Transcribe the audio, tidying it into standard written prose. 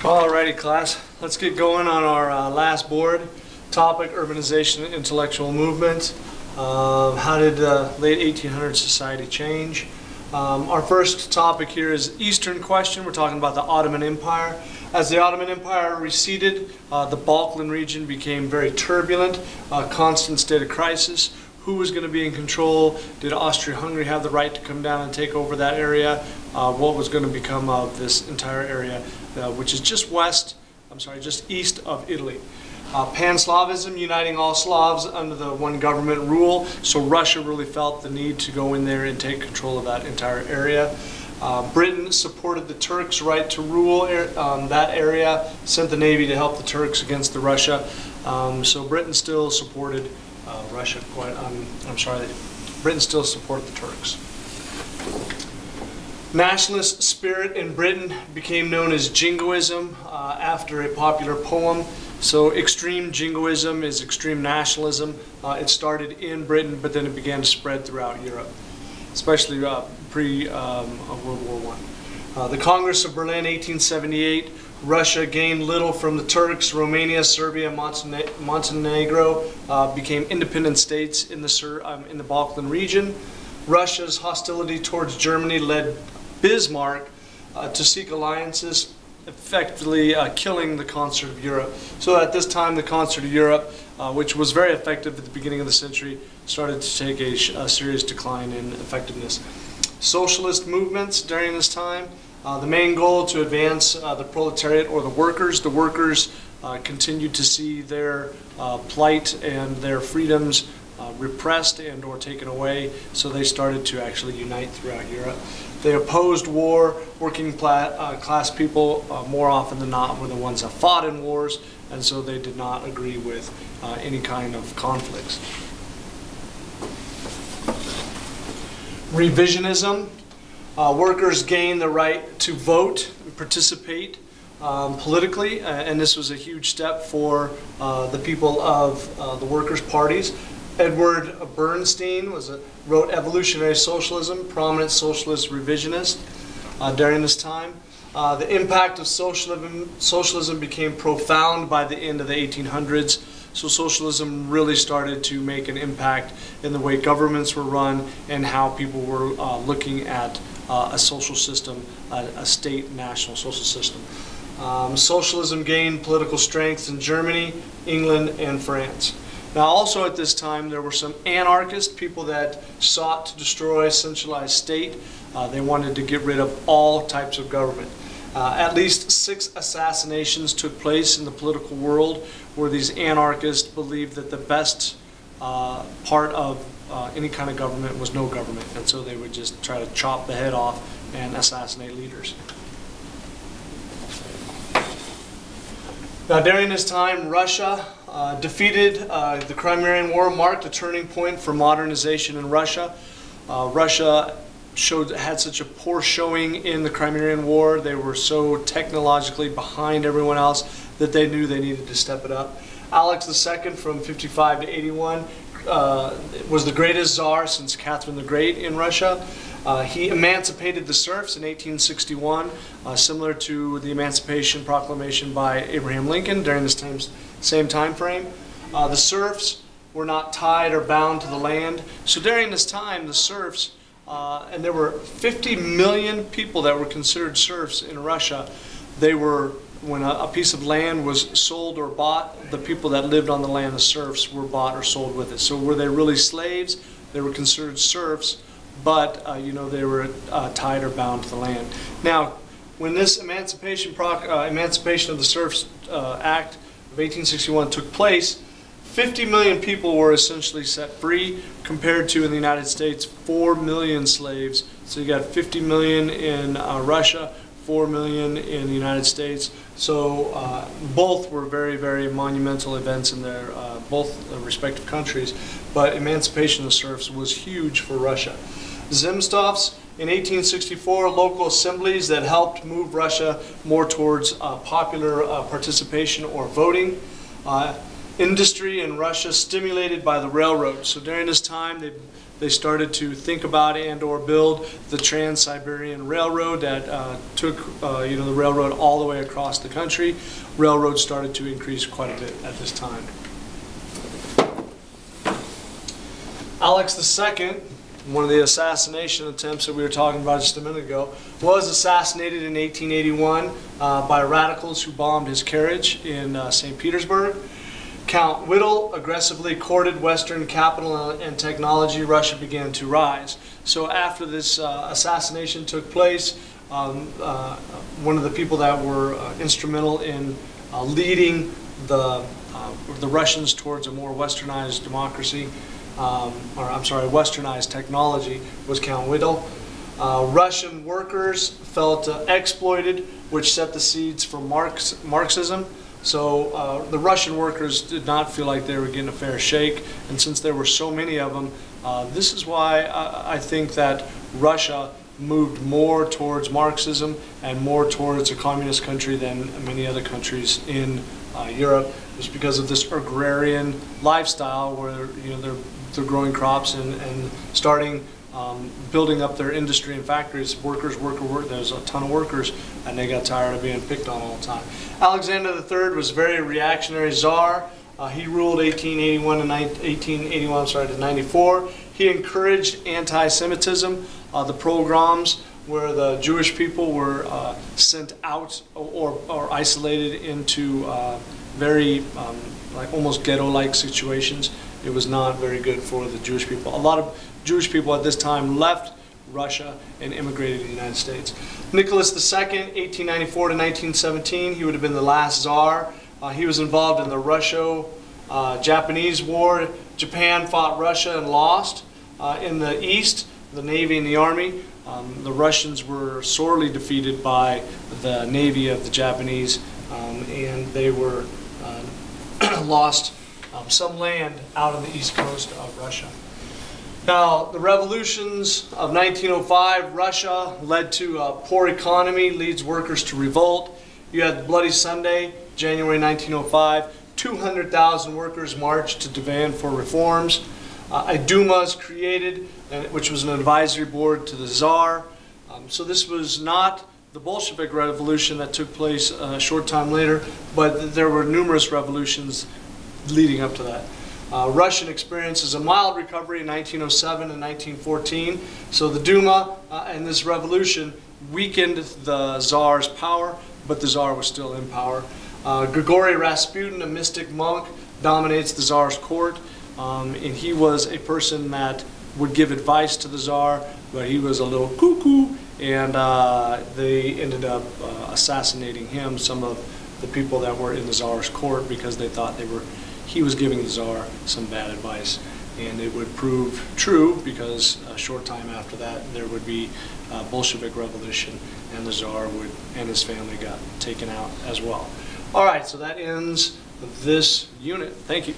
Alrighty, class. Let's get going on our last board topic: urbanization and intellectual movement. How did late 1800s society change? Our first topic here is Eastern question. We're talking about the Ottoman Empire. As the Ottoman Empire receded, the Balkan region became very turbulent, constant state of crisis. Who was going to be in control? Did Austria-Hungary have the right to come down and take over that area? What was going to become of this entire area, which is just east of Italy? Pan-Slavism, uniting all Slavs under the one government rule. So Russia really felt the need to go in there and take control of that entire area. Britain supported the Turks' right to rule that area, sent the Navy to help the Turks against the Russia. So Britain still supported Russia. Britain still supported the Turks. Nationalist spirit in Britain became known as Jingoism after a popular poem. So extreme Jingoism is extreme nationalism. It started in Britain, but then it began to spread throughout Europe, especially pre-World War I. The Congress of Berlin, 1878, Russia gained little from the Turks. Romania, Serbia, Montenegro became independent states in the Balkan region. Russia's hostility towards Germany led Bismarck to seek alliances, effectively killing the Concert of Europe. So at this time, the Concert of Europe, which was very effective at the beginning of the century, started to take a serious decline in effectiveness. Socialist movements during this time, the main goal to advance the proletariat or the workers. The workers continued to see their plight and their freedoms repressed and or taken away, so they started to actually unite throughout Europe. They opposed war. Working class people, more often than not, were the ones that fought in wars, and so they did not agree with any kind of conflicts. Revisionism. Workers gained the right to vote and participate politically, and this was a huge step for the people of the workers' parties. Edward Bernstein wrote Evolutionary Socialism, prominent socialist revisionist during this time. The impact of socialism became profound by the end of the 1800s. So socialism really started to make an impact in the way governments were run and how people were looking at a social system, a state national social system. Socialism gained political strength in Germany, England, and France. Now also at this time there were some anarchists, people that sought to destroy a centralized state. They wanted to get rid of all types of government. At least 6 assassinations took place in the political world where these anarchists believed that the best part of any kind of government was no government, and so they would just try to chop the head off and assassinate leaders. Now during this time, Russia defeated the Crimean War, marked a turning point for modernization in Russia. Russia had such a poor showing in the Crimean War. They were so technologically behind everyone else that they knew they needed to step it up. Alex II from 55 to 81 was the greatest czar since Catherine the Great in Russia. He emancipated the serfs in 1861, similar to the Emancipation Proclamation by Abraham Lincoln during this same time frame. The serfs were not tied or bound to the land. So during this time, the serfs, and there were 50 million people that were considered serfs in Russia. When a piece of land was sold or bought, the people that lived on the land, the serfs, were bought or sold with it. So were they really slaves? They were considered serfs, but they were tied or bound to the land. Now, when this Emancipation of the Serfs Act of 1861 took place, 50 million people were essentially set free, compared to in the United States 4 million slaves. So you got 50 million in Russia, 4 million in the United States. So both were very, very monumental events in their both respective countries. But emancipation of the serfs was huge for Russia. Zemstvos in 1864, local assemblies that helped move Russia more towards popular participation or voting. Industry in Russia stimulated by the railroads. So during this time, they started to think about and or build the Trans-Siberian Railroad that took the railroad all the way across the country. Railroads started to increase quite a bit at this time. Alex II, one of the assassination attempts that we were talking about just a minute ago, was assassinated in 1881 by radicals who bombed his carriage in St. Petersburg. Count Whittle aggressively courted Western capital and technology. Russia began to rise. So after this assassination took place, one of the people that were instrumental in leading the Russians towards a more westernized democracy, westernized technology, was Count Whittle. Russian workers felt exploited, which set the seeds for Marxism. So the Russian workers did not feel like they were getting a fair shake, and since there were so many of them, this is why I think that Russia moved more towards Marxism and more towards a communist country than many other countries in Europe, just because of this agrarian lifestyle where they're growing crops and starting building up their industry and factories. Workers. There's a ton of workers, and they got tired of being picked on all the time. Alexander III was a very reactionary czar. He ruled 1881 to 94. He encouraged anti-Semitism. The pogroms, where the Jewish people were sent out or isolated into very like almost ghetto-like situations. It was not very good for the Jewish people. A lot of Jewish people at this time left Russia and immigrated to the United States. Nicholas II, 1894 to 1917, he would have been the last czar. He was involved in the Russo-Japanese War. Japan fought Russia and lost. In the East, the Navy and the Army, the Russians were sorely defeated by the Navy of the Japanese, and they were lost some land out on the east coast of Russia. Now, the revolutions of 1905, Russia led to a poor economy, leads workers to revolt. You had Bloody Sunday, January 1905. 200,000 workers marched to demand for reforms. A Duma is created, which was an advisory board to the Tsar. So this was not the Bolshevik Revolution that took place a short time later, but there were numerous revolutions leading up to that. Russian experiences a mild recovery in 1907 and 1914. So the Duma and this revolution weakened the Tsar's power, but the Tsar was still in power. Grigory Rasputin, a mystic monk, dominates the Tsar's court, and he was a person that would give advice to the Tsar, but he was a little cuckoo, and they ended up assassinating him, some of the people that were in the Tsar's court, because they thought he was giving the Tsar some bad advice. And it would prove true, because a short time after that there would be a Bolshevik Revolution, and the Tsar and his family got taken out as well. All right, so that ends this unit. Thank you.